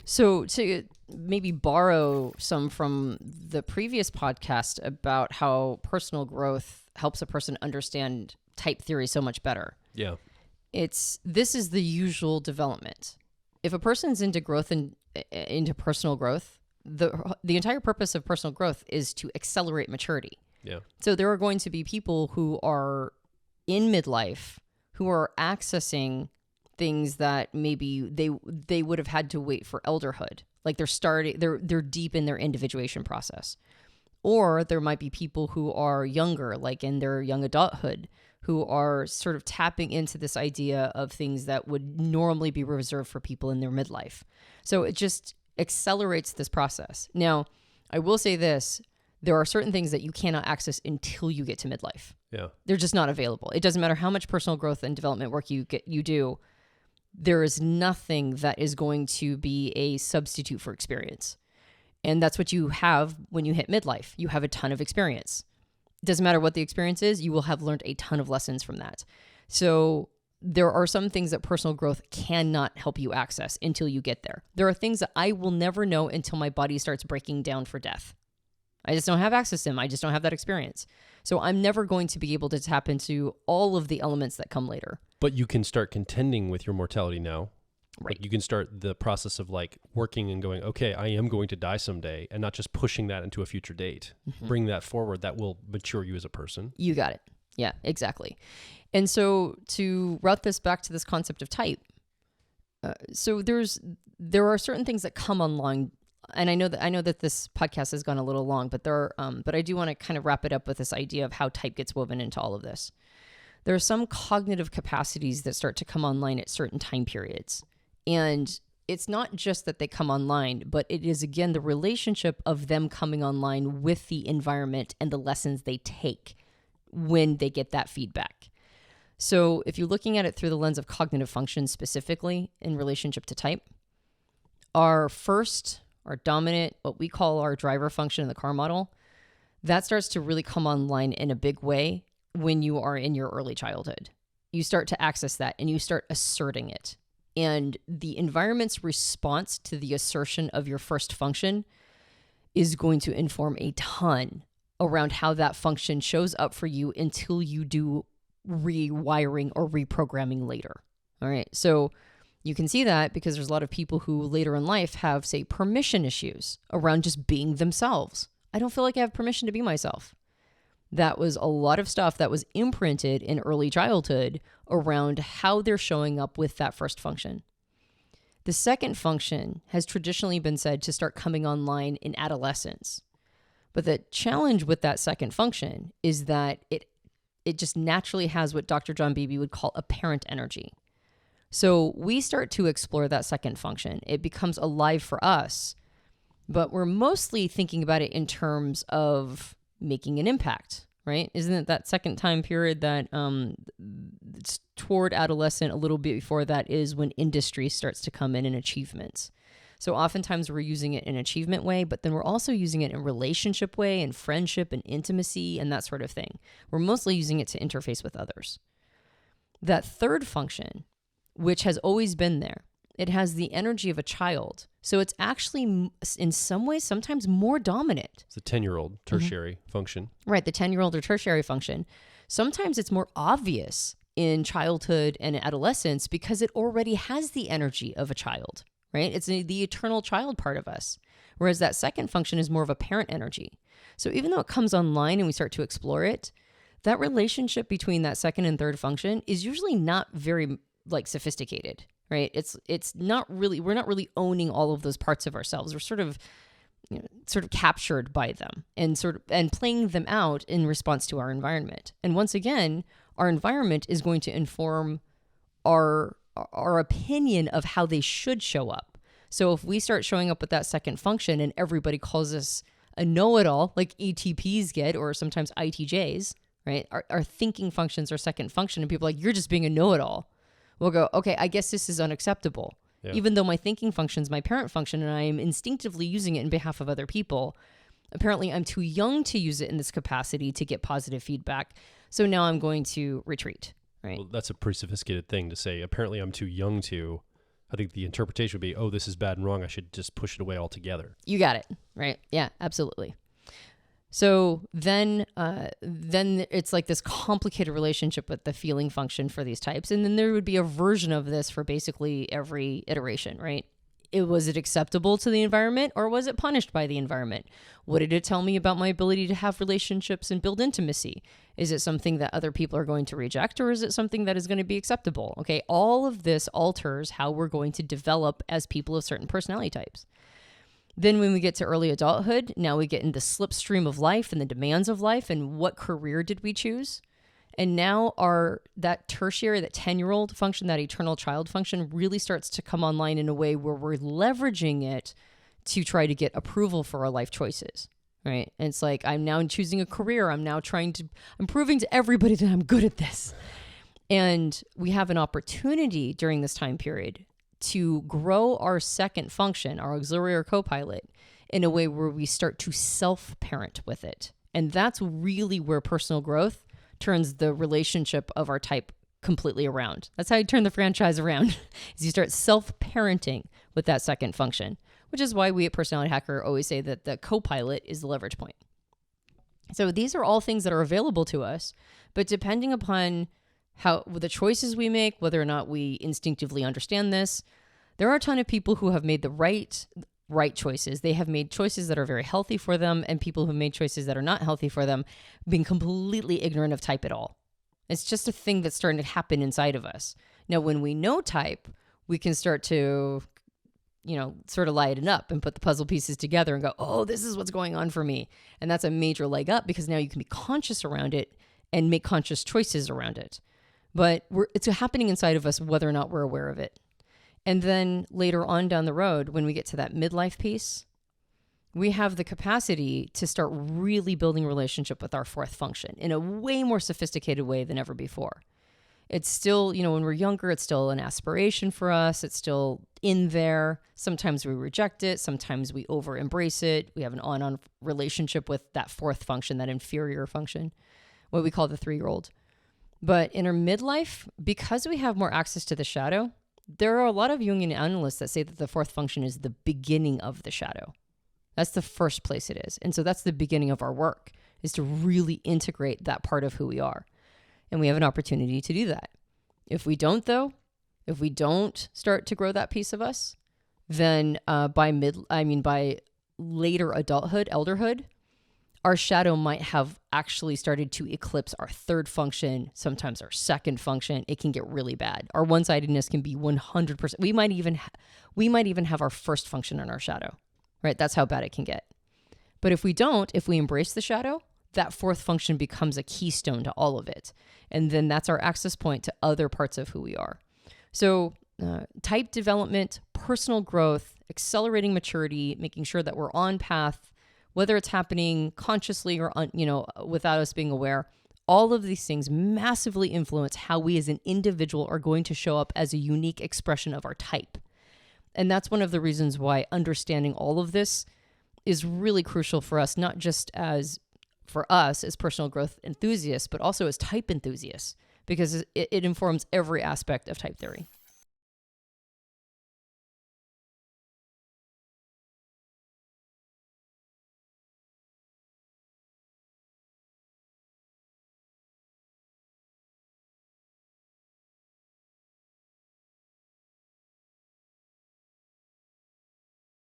So to maybe borrow some from the previous podcast about how personal growth helps a person understand type theory so much better. Yeah. This is the usual development. If a person's into growth and into personal growth, the entire purpose of personal growth is to accelerate maturity. Yeah. So there are going to be people who are in midlife who are accessing things that maybe they would have had to wait for elderhood. Like they're deep in their individuation process. Or there might be people who are younger, like in their young adulthood, who are sort of tapping into this idea of things that would normally be reserved for people in their midlife. So it just accelerates this process. Now, I will say this, there are certain things that you cannot access until you get to midlife. Yeah. They're just not available. It doesn't matter how much personal growth and development work you do. There is nothing that is going to be a substitute for experience. And that's what you have when you hit midlife. You have a ton of experience. It doesn't matter what the experience is, you will have learned a ton of lessons from that. So there are some things that personal growth cannot help you access until you get there. There are things that I will never know until my body starts breaking down for death. I just don't have access to them. I just don't have that experience. So I'm never going to be able to tap into all of the elements that come later. But you can start contending with your mortality now. Right. Like you can start the process of like working and going, okay, I am going to die someday, and not just pushing that into a future date. Mm-hmm. Bring that forward. That will mature you as a person. You got it. Yeah, exactly. And so to route this back to this concept of type, so there are certain things that come online. And I know that this podcast has gone a little long, but but I do want to kind of wrap it up with this idea of how type gets woven into all of this. There are some cognitive capacities that start to come online at certain time periods. And it's not just that they come online, but it is, again, the relationship of them coming online with the environment and the lessons they take when they get that feedback. So if you're looking at it through the lens of cognitive function specifically in relationship to type, our dominant, what we call our driver function in the car model, that starts to really come online in a big way when you are in your early childhood. You start to access that and you start asserting it. And the environment's response to the assertion of your first function is going to inform a ton around how that function shows up for you until you do rewiring or reprogramming later. All right. So you can see that because there's a lot of people who later in life have, say, permission issues around just being themselves. I don't feel like I have permission to be myself. That was a lot of stuff that was imprinted in early childhood around how they're showing up with that first function. The second function has traditionally been said to start coming online in adolescence. But the challenge with that second function is that it just naturally has what Dr. John Beebe would call a parent energy. So we start to explore that second function. It becomes alive for us, but we're mostly thinking about it in terms of making an impact, right? Isn't it that second time period that it's toward adolescent, a little bit before that is when industry starts to come in and achievements. So oftentimes we're using it in an achievement way, but then we're also using it in relationship way and friendship and intimacy and that sort of thing. We're mostly using it to interface with others. That third function, which has always been there, it has the energy of a child. So it's actually, in some ways, sometimes more dominant. It's a 10-year-old tertiary function. Right, the 10-year-old or tertiary function. Sometimes it's more obvious in childhood and adolescence because it already has the energy of a child, right? It's the eternal child part of us. Whereas that second function is more of a parent energy. So even though it comes online and we start to explore it, that relationship between that second and third function is usually not very sophisticated. Right? It's not really, we're not really owning all of those parts of ourselves. We're sort of captured by them and playing them out in response to our environment. And once again, our environment is going to inform our opinion of how they should show up. So if we start showing up with that second function and everybody calls us a know-it-all, like ETPs get, or sometimes ITJs, right? Our thinking functions are second function, and people are like, you're just being a know-it-all. We'll go, okay, I guess this is unacceptable. Yeah. Even though my thinking function is my parent function and I am instinctively using it in behalf of other people, apparently I'm too young to use it in this capacity to get positive feedback. So now I'm going to retreat, right? Well, that's a pretty sophisticated thing to say. Apparently I'm too young to, I think the interpretation would be, oh, this is bad and wrong. I should just push it away altogether. You got it, right? Yeah, absolutely. So then it's like this complicated relationship with the feeling function for these types. And then there would be a version of this for basically every iteration, right? Was it acceptable to the environment, or was it punished by the environment? What did it tell me about my ability to have relationships and build intimacy? Is it something that other people are going to reject, or is it something that is going to be acceptable? Okay, all of this alters how we're going to develop as people of certain personality types. Then when we get to early adulthood, now we get into the slipstream of life and the demands of life, and what career did we choose? And now that tertiary, that 10-year-old function, that eternal child function really starts to come online in a way where we're leveraging it to try to get approval for our life choices, right? And it's like, I'm now choosing a career. I'm proving to everybody that I'm good at this. And we have an opportunity during this time period to grow our second function, our auxiliary or co-pilot, in a way where we start to self-parent with it. And that's really where personal growth turns the relationship of our type completely around. That's how you turn the franchise around, is you start self-parenting with that second function, which is why we at Personality Hacker always say that the co-pilot is the leverage point. So these are all things that are available to us, but depending upon how the choices we make, whether or not we instinctively understand this, there are a ton of people who have made the right choices. They have made choices that are very healthy for them, and people who made choices that are not healthy for them, being completely ignorant of type at all. It's just a thing that's starting to happen inside of us. Now, when we know type, we can start to, sort of lighten up and put the puzzle pieces together and go, oh, this is what's going on for me. And that's a major leg up, because now you can be conscious around it and make conscious choices around it. But it's happening inside of us whether or not we're aware of it. And then later on down the road, when we get to that midlife piece, we have the capacity to start really building a relationship with our fourth function in a way more sophisticated way than ever before. It's still, when we're younger, it's still an aspiration for us. It's still in there. Sometimes we reject it. Sometimes we over-embrace it. We have an on-on relationship with that fourth function, that inferior function, what we call the 3-year-old. But in our midlife, because we have more access to the shadow, there are a lot of Jungian analysts that say that the fourth function is the beginning of the shadow. That's the first place it is. And so that's the beginning of our work, is to really integrate that part of who we are. And we have an opportunity to do that. If we don't, though, if we don't start to grow that piece of us, then by later adulthood, elderhood, our shadow might have actually started to eclipse our third function, sometimes our second function. It can get really bad. Our one-sidedness can be 100%. We might even have our first function in our shadow, right? That's how bad it can get. But if we embrace the shadow, that fourth function becomes a keystone to all of it. And then that's our access point to other parts of who we are. So type development, personal growth, accelerating maturity, making sure that we're on path, whether it's happening consciously or, without us being aware, all of these things massively influence how we as an individual are going to show up as a unique expression of our type. And that's one of the reasons why understanding all of this is really crucial for us, not just for us as personal growth enthusiasts, but also as type enthusiasts, because it informs every aspect of type theory.